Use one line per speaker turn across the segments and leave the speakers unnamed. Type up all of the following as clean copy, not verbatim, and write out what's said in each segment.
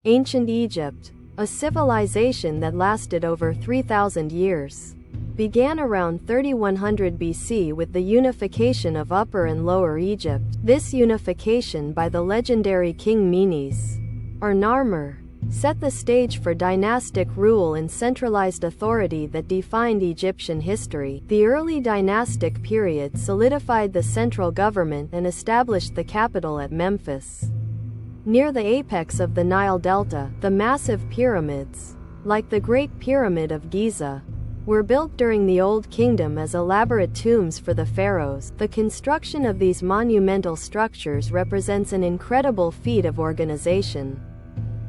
Ancient Egypt, a civilization that lasted over 3,000 years, began around 3100 BC with the unification of Upper and Lower Egypt. This unification by the legendary King Menes, or Narmer, set the stage for dynastic rule and centralized authority that defined Egyptian history. The early dynastic period solidified the central government and established the capital at Memphis. Near the apex of the Nile Delta, the massive pyramids, like the Great Pyramid of Giza, were built during the Old Kingdom as elaborate tombs for the pharaohs. The construction of these monumental structures represents an incredible feat of organization,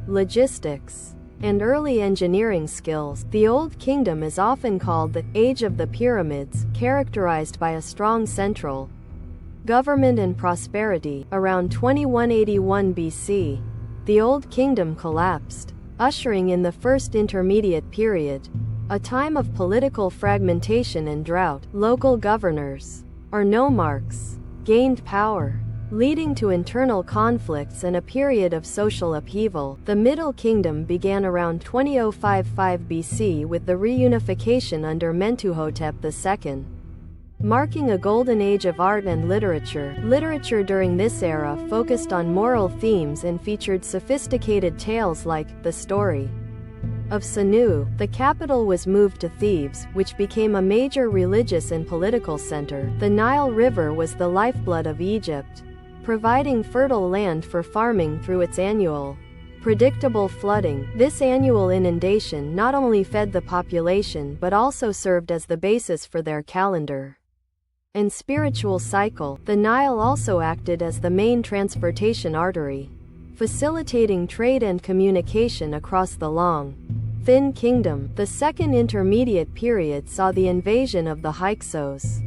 logistics, and early engineering skills. The Old Kingdom is often called the Age of the Pyramids, characterized by a strong central government and prosperity. Around 2181 BC, the Old Kingdom collapsed, ushering in the First Intermediate Period, a time of political fragmentation and drought. Local governors, or nomarchs, gained power, leading to internal conflicts and a period of social upheaval. The Middle Kingdom began around 2055 BC with the reunification under Mentuhotep II, marking a golden age of art and literature. Literature during this era focused on moral themes and featured sophisticated tales like The Story of Sanu. The capital was moved to Thebes, which became a major religious and political center. The Nile River was the lifeblood of Egypt, providing fertile land for farming through its annual, predictable flooding. This annual inundation not only fed the population but also served as the basis for their calendar and spiritual cycle. The Nile also acted as the main transportation artery, facilitating trade and communication across the long, thin kingdom. The Second Intermediate Period saw the invasion of the Hyksos,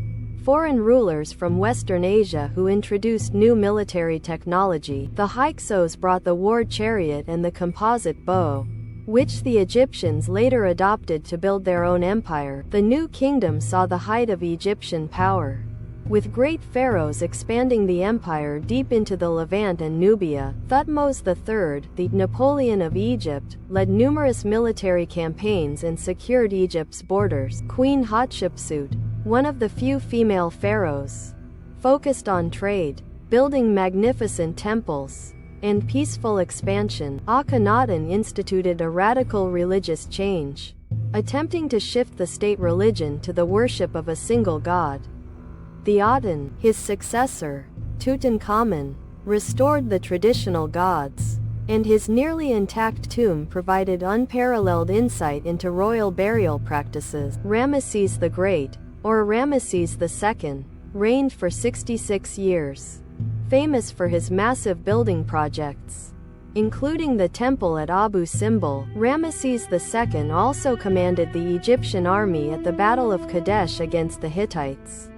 foreign rulers from Western Asia who introduced new military technology. The Hyksos brought the war chariot and the composite bow, which the Egyptians later adopted to build their own empire. The new kingdom saw the height of Egyptian power, with great pharaohs expanding the empire deep into the Levant and Nubia. Thutmose III, the Napoleon of Egypt, led numerous military campaigns and secured Egypt's borders. Queen Hatshepsut, one of the few female pharaohs, focused on trade, building magnificent temples, and peaceful expansion. Akhenaten instituted a radical religious change, attempting to shift the state religion to the worship of a single god. The Aten, his successor, Tutankhamun, restored the traditional gods, and his nearly intact tomb provided unparalleled insight into royal burial practices. Ramesses the Great, or Ramesses II, reigned for 66 years, famous for his massive building projects, including the temple at Abu Simbel. Ramesses II also commanded the Egyptian army at the Battle of Kadesh against the Hittites,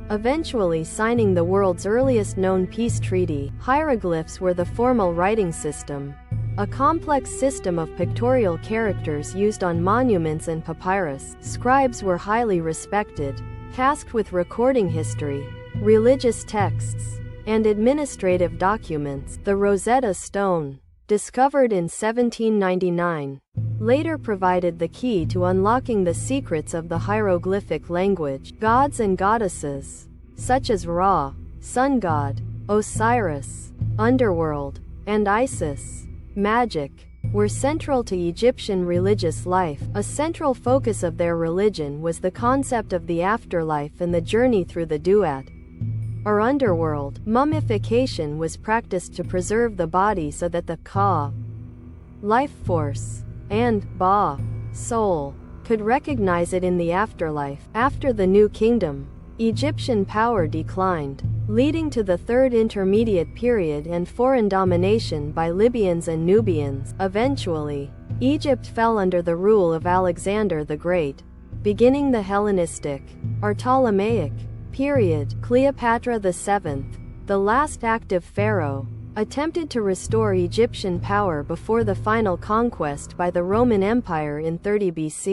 eventually signing the world's earliest known peace treaty. Hieroglyphs were the formal writing system, a complex system of pictorial characters used on monuments and papyrus. Scribes were highly respected, tasked with recording history, religious texts, and administrative documents. The Rosetta Stone, discovered in 1799, later provided the key to unlocking the secrets of the hieroglyphic language. Gods and goddesses, such as Ra, sun god, Osiris, underworld, and Isis, magic, were central to Egyptian religious life. A central focus of their religion was the concept of the afterlife and the journey through the Duat, or underworld. Mummification was practiced to preserve the body so that the Ka, life force, and Ba, soul, could recognize it in the afterlife. After the New Kingdom, Egyptian power declined, leading to the Third Intermediate Period and foreign domination by Libyans and Nubians. Eventually, Egypt fell under the rule of Alexander the Great, beginning the Hellenistic, or Ptolemaic, period. Cleopatra VII, the last active pharaoh, attempted to restore Egyptian power before the final conquest by the Roman Empire in 30 BC.